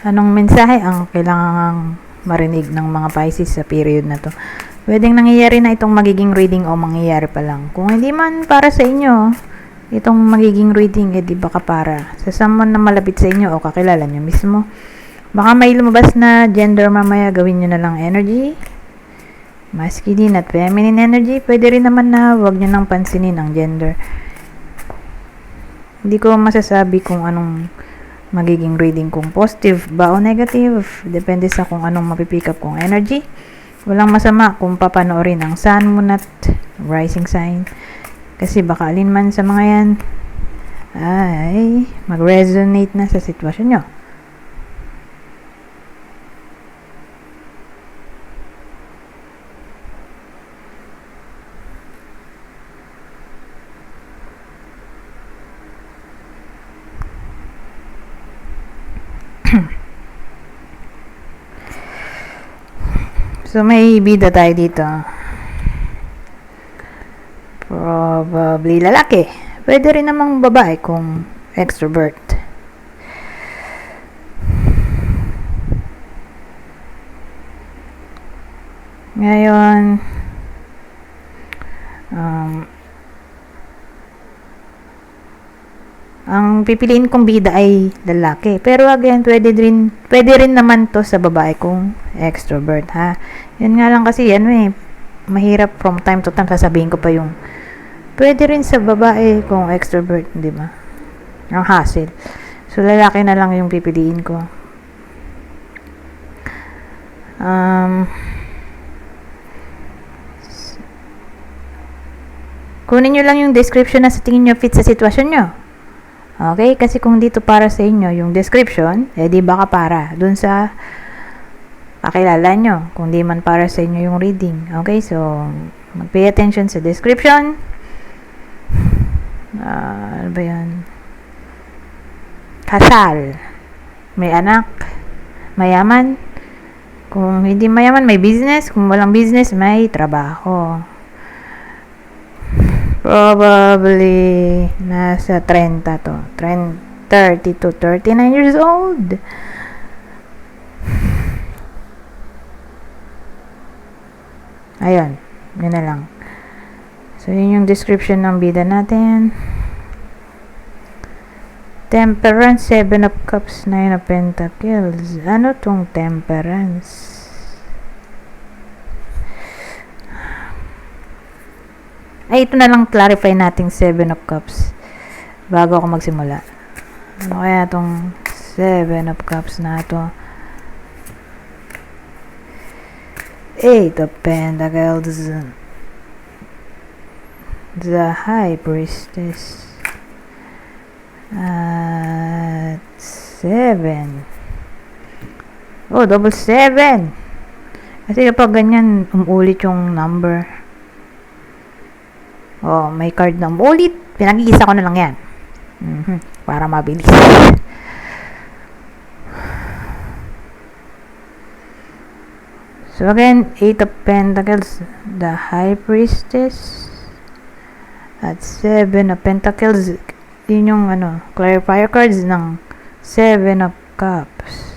Anong mensahe ang kailangang marinig ng mga Pisces sa period na to? Pwedeng nangyayari na itong magiging reading o mangyayari pa lang. Kung hindi man para sa inyo, itong magiging reading, di baka para sa someone na malapit sa inyo o kakilala nyo mismo. Baka may lumabas na gender mamaya, gawin nyo na lang energy. Masculine at feminine energy. Pwede rin naman na wag nyo nang pansinin ang gender. Hindi ko masasabi kung anong magiging reading, kung positive ba o negative. Depende sa kung anong mapipick up kong energy. Walang masama kung papanoorin ang sun, moon at rising sign. Kasi baka alin man sa mga yan ay mag-resonate na sa sitwasyon nyo. So, may bida tayo dito. Probably lalaki. Pwede rin namang babae kung extrovert. Ngayon, ang pipiliin kong bida ay lalaki. Pero again, pwede rin naman to sa babae kung extrovert, ha. Yan nga lang kasi, mahirap from time to time sasabihin ko pa yung pwede rin sa babae kung extrovert, di ba? Ang hassle. So, lalaki na lang yung pipiliin ko. Kunin nyo lang yung description na sa tingin nyo fit sa sitwasyon nyo. Okay? Kasi kung dito para sa inyo yung description, di baka para dun sa kakilala nyo. Kung di man para sa inyo yung reading. Okay? So, mag-pay attention sa description. Ano ba yan? Kasal. May anak. Mayaman. Kung hindi mayaman, may business. Kung walang business, may trabaho. Probably nasa 30 to. 30 to 39 years old. Ayun. Yun na lang. So, yun yung description ng bida natin. Temperance, 7 of Cups, 9 of Pentacles. Ano tong Temperance? Ay, ito na lang clarify natin 7 of Cups bago ako magsimula. Ano kaya itong 7 of Cups na ito? 8 of Pentacles, the High Priestess, at 7. Oh, double 7. Kasi kapag ganyan, umulit yung number. Oh, may card na umulit. Pinag-iisa ko na lang yan. Para mabilis. So again, 8 of Pentacles, the High Priestess, at 7 of Pentacles. Yun yung clarifier cards ng 7 of Cups.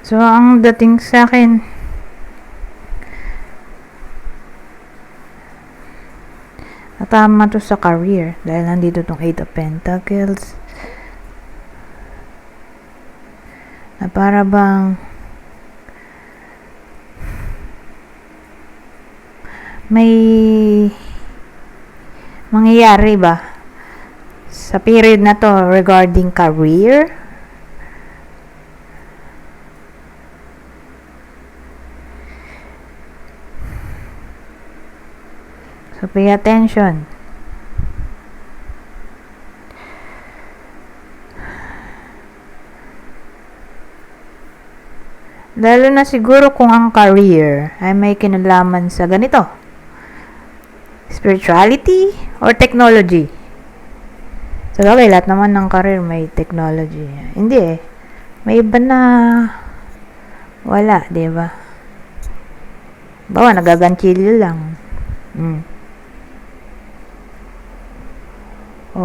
So, ang dating sa akin, natama to sa career dahil nandito tong 8 of Pentacles na para bang may mangyayari ba sa period na to regarding career. So, pay attention. Lalo na siguro kung ang career ay may kinalaman sa ganito. Spirituality or technology. Sabagay, lahat naman ng career may technology. Hindi eh. May iba na wala, di ba? Bawa, nagaganchilyo lang. O,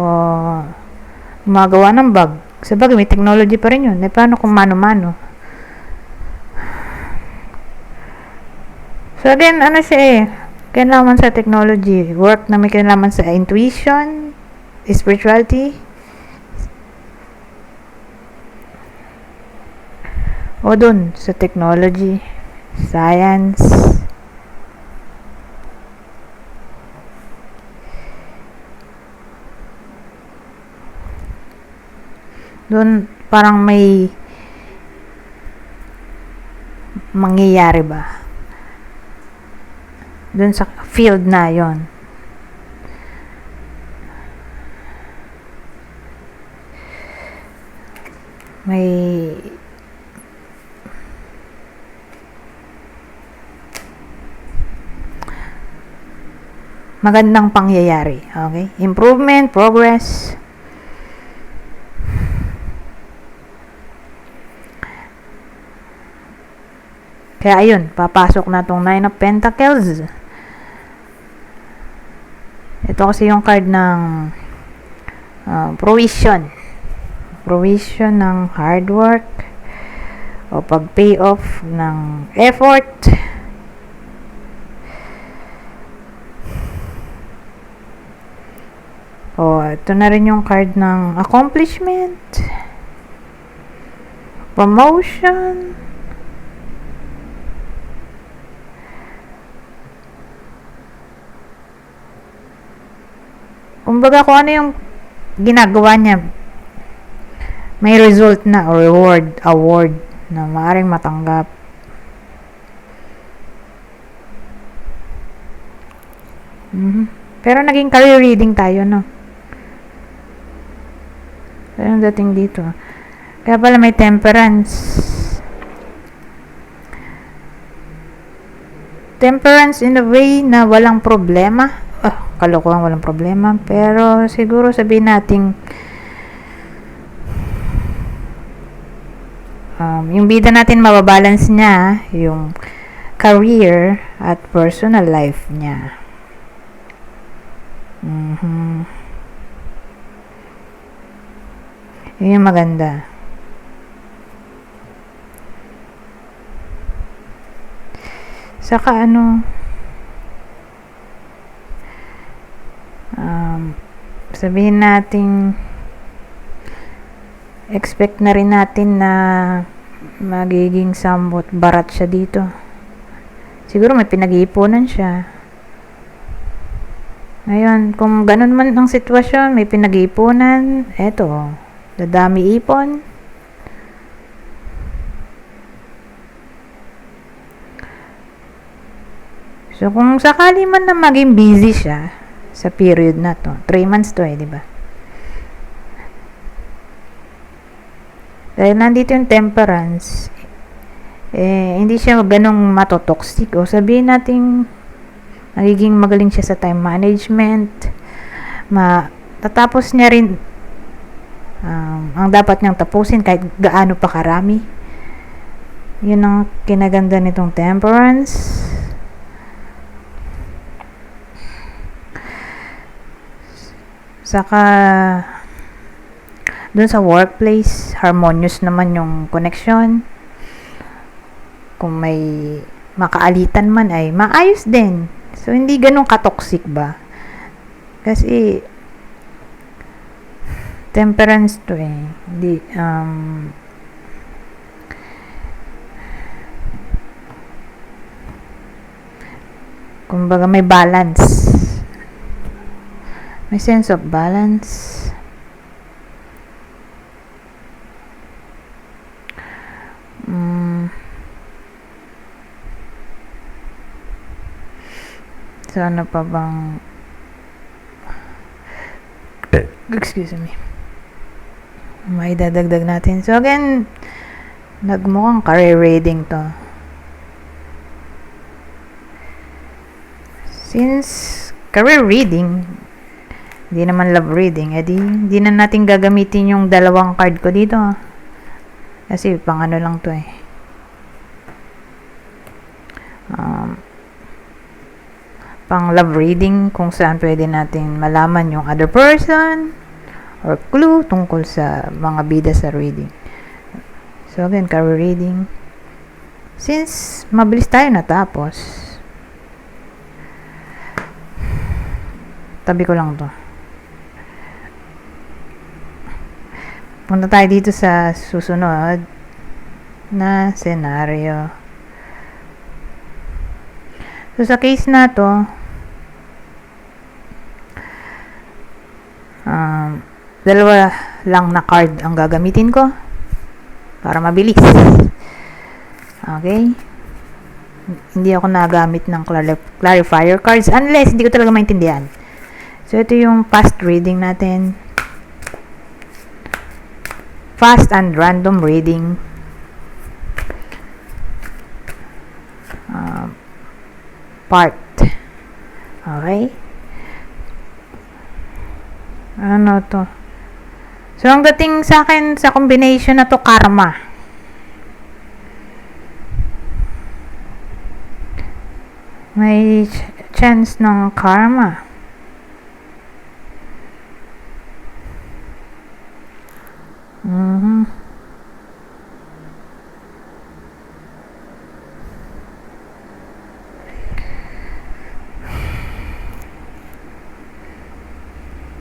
gumagawa ng bag. Sabagay, may technology pa rin yun. Eh, paano kung mano-mano? So, again, ano siya eh. Kinalaman sa technology. Work na may kinalaman sa intuition, spirituality, o dun sa technology, science, dun parang may mangyayari ba dun sa field na yon. May magandang pangyayari. Okay? Improvement, progress. Kaya ayun, papasok na tong Nine of Pentacles. Ito kasi yung card ng provision. Provision ng hard work o pag-pay off ng effort. O, ito na rin yung card ng accomplishment, promotion, kumbaga kung ano yung ginagawa niya, may result na o reward, award na maaaring matanggap. Pero naging career reading tayo, no? Pero dating dito. Kaya pala may temperance. Temperance in a way na walang problema. Kalokohan, walang problema. Pero siguro sabihin natin yung bida natin mababalance niya yung career at personal life niya. Yun yung maganda. Saka sabihin natin expect na rin natin na magiging somewhat barat siya dito. Siguro may pinag-iipunan siya. Ngayon, kung ganun man ang sitwasyon, may pinag-iipunan, eto, dadami ipon. So, kung sakali man na maging busy siya sa period na to, 3 months to di ba? Dahil nandito yung temperance, hindi siya ganong matotoxic. O sabihin natin, magiging magaling siya sa time management. Tatapos niya rin ang dapat niyang tapusin kahit gaano pa karami. Yun ang kinaganda nitong temperance. Saka dun sa workplace, harmonious naman yung connection. Kung may makaalitan man ay maayos din. So, hindi ganun ka-toxic ba? Kasi, temperance to Hindi, kumbaga may balance. May sense of balance. So, ano pa bang excuse me, may dadagdag natin. So, again, nagmukhang career reading to. Since career reading, Hindi naman love reading. Hindi na natin gagamitin yung dalawang card ko dito. Kasi pang ano lang to eh. Pang love reading kung saan pwede natin malaman yung other person or clue tungkol sa mga bida sa reading. So again, career reading. Since mabilis tayo natapos, tabi ko lang to. Punta tayo dito sa susunod na senaryo. So, sa case na to, dalawa lang na card ang gagamitin ko para mabilis. Okay? Hindi ako nagamit ng clarifier cards unless hindi ko talaga maintindihan. So, ito yung fast reading natin. Fast and random reading. Part. Okay? Ano to? So, ang dating sa akin sa combination na to, karma. May chance ng karma.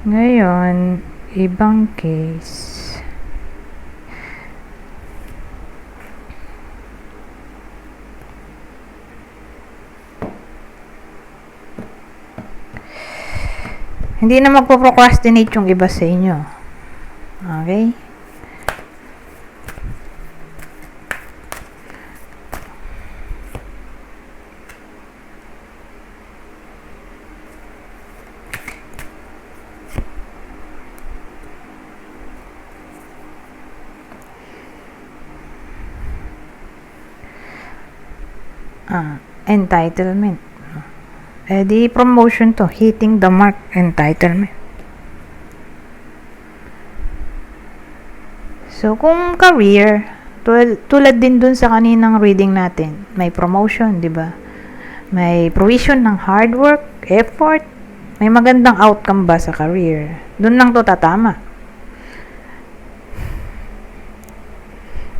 Ngayon, ibang case. Hindi na magpo-procrastinate yung iba sa inyo. Okay? Entitlement. Di promotion to. Hitting the mark. Entitlement. So, kung career, tulad din dun sa kaninang reading natin, may promotion, di ba? May provision ng hard work, effort, may magandang outcome ba sa career? Dun lang to tatama.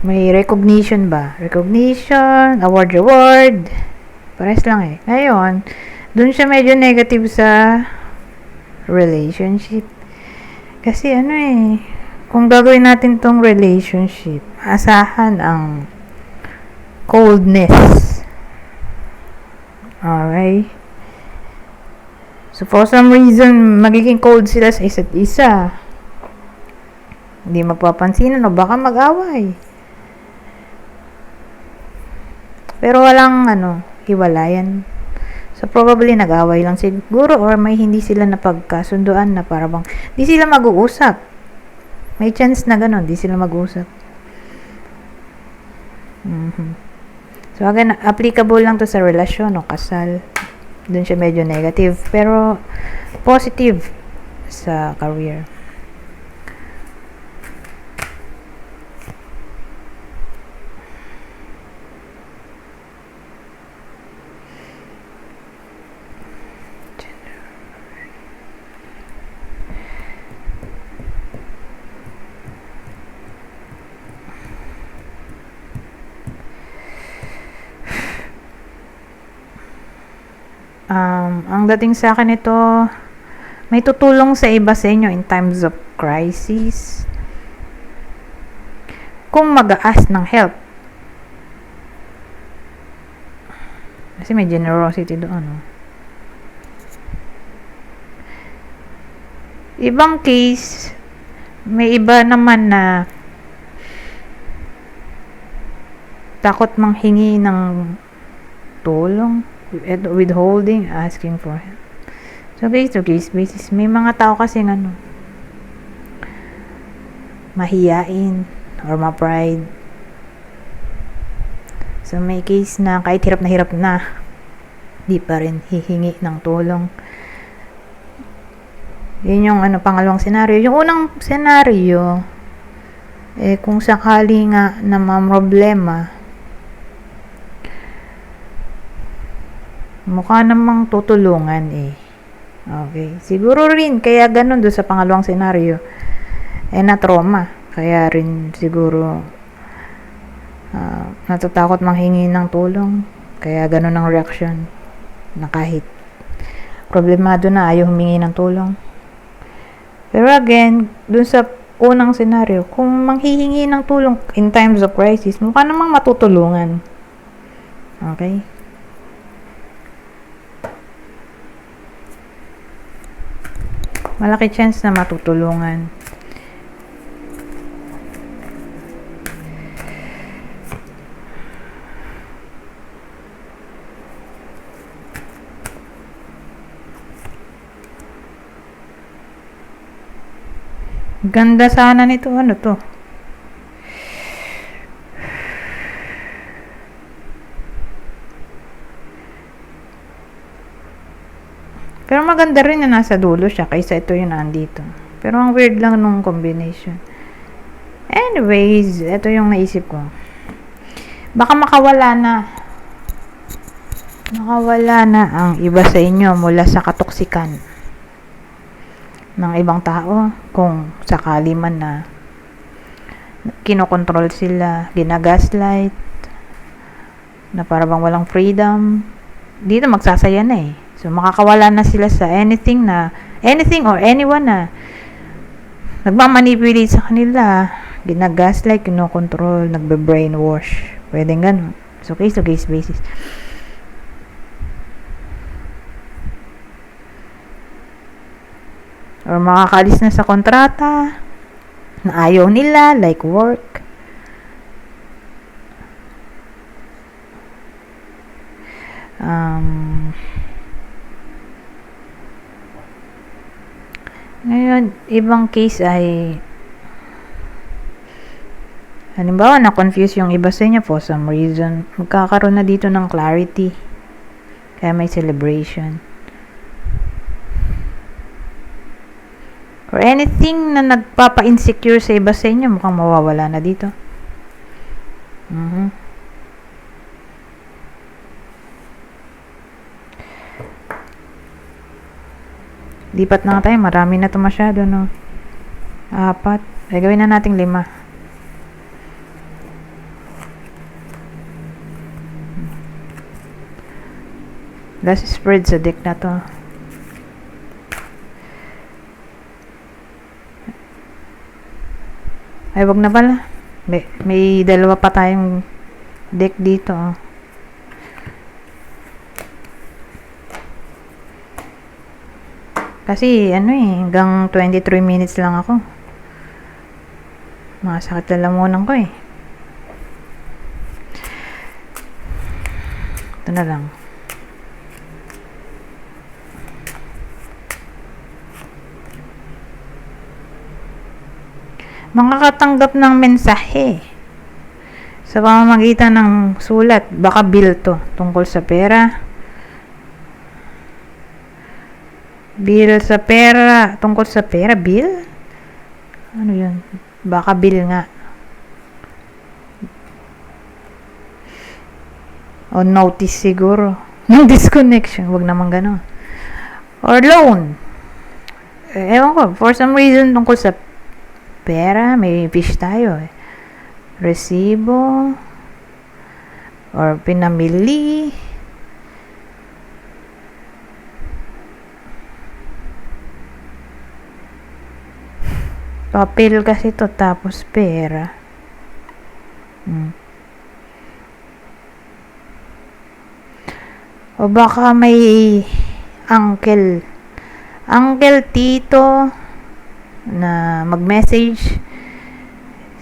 May recognition ba? Recognition, award. Pares lang eh. Ngayon, dun siya medyo negative sa relationship. Kasi kung gagawin natin tong relationship, asahan ang coldness. Okay? So, for some reason, magiging cold sila sa isa't isa. Hindi magpapansinan o baka mag-away. Pero walang hiwalayan. So, probably nag-away lang siguro or may hindi sila napagkasunduan na para bang di sila mag-uusap. May chance na gano'n, di sila mag-uusap. So, again, applicable lang to sa relasyon o kasal. Doon siya medyo negative. Pero, positive sa career. Ang dating sa akin ito, may tutulong sa iba sa inyo in times of crisis. Kung mag-a-ask ng help. Kasi may generosity doon. Ibang case, may iba naman na takot manghingi ng tulong. Withholding, asking for help. So, case to case basis. May mga tao kasi mahiyain or ma-pride. So, may case na kahit hirap na di pa rin hihingi ng tulong. Yun yung pangalawang senaryo. Yung unang senaryo, kung sakali nga na problema, mukha namang tutulungan Okay. Siguro rin, kaya ganun doon sa pangalawang senaryo, na trauma. Kaya rin siguro, natatakot manghingi ng tulong. Kaya ganun ang reaction. Na kahit problemado na, ayaw humingi ng tulong. Pero again, dun sa unang senaryo, kung manghihingi ng tulong in times of crisis, mukha namang matutulungan. Okay? Malaki chance na matutulungan. Ganda sana nito. Ano to? Pero maganda rin na nasa dulo siya kaysa ito yung nandito. Pero ang weird lang nung combination. Anyways, ito yung naisip ko. Baka makawala na ang iba sa inyo mula sa katoksikan ng ibang tao kung sakali man na kinokontrol sila, ginagaslight, na para bang walang freedom. Dito magsasaya na So makakawala na sila sa anything or anyone na nagmamanipulate sa kanila, ginagaslight, kinokontrol, nagbe-brainwash. Pwedeng ganun. So case to case basis. Or makakalis na sa kontrata na ayaw nila, like work. Ngayon, ibang case ay halimbawa, na-confuse yung iba sa inyo for some reason. Magkakaroon na dito ng clarity. Kaya may celebration. Or anything na nagpapa-insecure sa iba sa inyo, mukhang mawawala na dito. Lipat na tayo. Marami na ito masyado, no? 4. Gawin na nating 5. Last spread sa deck na to. Ay, wag na pala. May dalawa pa tayong deck dito. Kasi, hanggang 23 minutes lang ako. Masakit na lamunan ko Ito na lang. Makakatanggap ng mensahe sa pamamagitan ng sulat. Baka bill to, tungkol sa pera. Bill sa pera, tungkol sa pera, bill? Ano yun? Baka bill nga. O notice siguro. Ng disconnection, wag naman gano'n. Or loan. Ewan ko, for some reason, tungkol sa pera, may fish tayo Resibo. Or pinamili. Papel kasi to, tapos pera. O baka may uncle, tito na mag-message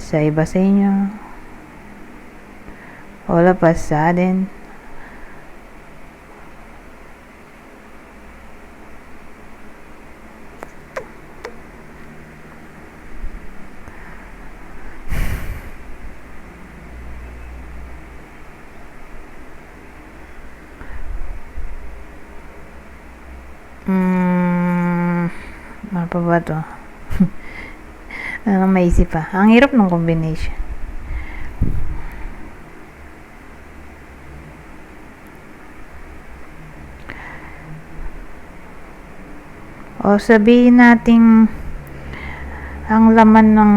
sa iba sa inyo. All of a sudden, pa ba to? Ano maisip pa? Ang hirap ng combination. O sabihin nating ang laman ng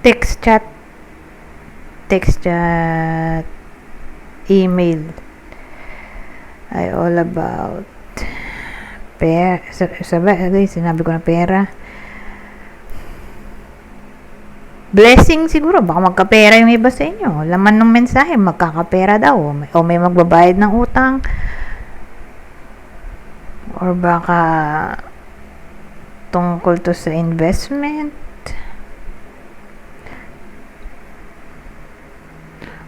text chat, email ay all about sinabi ko na pera. Blessing siguro, baka magkapera yung iba sa inyo. Laman ng mensahe, magkakapera daw. O may magbabayad ng utang. Or baka tungkol to sa investment.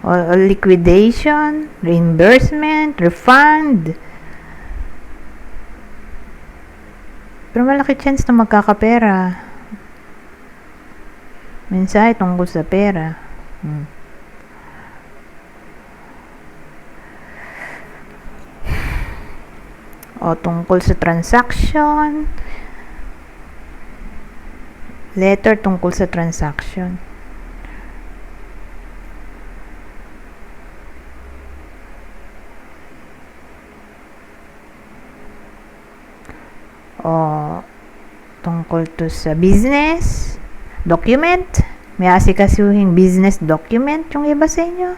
O liquidation, reimbursement, refund. Pero malaki chance na magkakapera. Mensahe tungkol sa pera. O tungkol sa transaction. Letter tungkol sa transaction. O tungkol to sa business document. May asikasuhing business document yung iba sa inyo.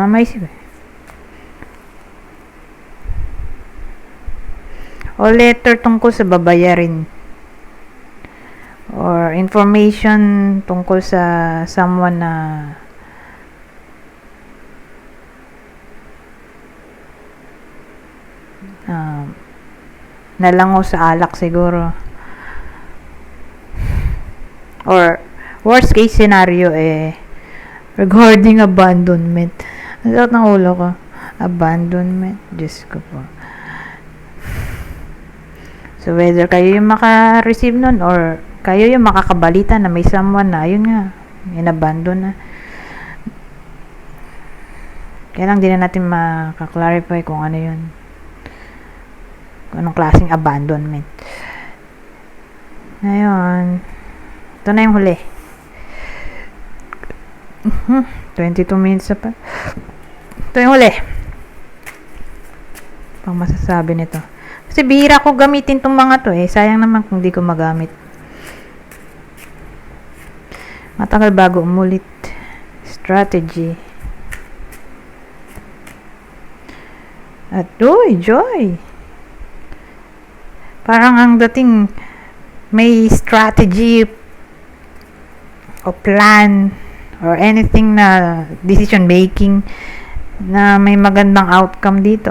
May isip. O letter tungkol sa babayarin. Or information tungkol sa someone na nalango sa alak siguro. Or worst case scenario regarding abandonment. Ang sakit ng ulo ko. Abandonment. Diyos ko po. So whether kayo yung maka-receive nun or kayo yung makakabalita na may someone na yun nga, inabandon na. Kaya lang din na natin maka-clarify kung ano yun. Anong klaseng abandonment. Ngayon, ito na yung huli. 22 minutes pa. Ito yung huli. Pang masasabi nito. Kasi bihira ko gamitin tong mga to sayang naman kung di ko magamit. Matagal bago umulit. Strategy. At joy. Parang ang dating may strategy o plan or anything na decision making na may magandang outcome dito.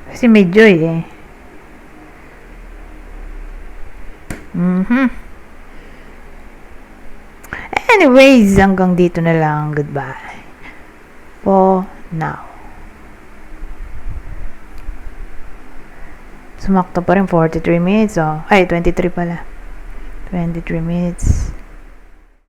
Kasi may joy Anyways, hanggang dito na lang. Goodbye. For now. Sumakto pa rin 43 minutes. Ay, 23 pala. 23 minutes.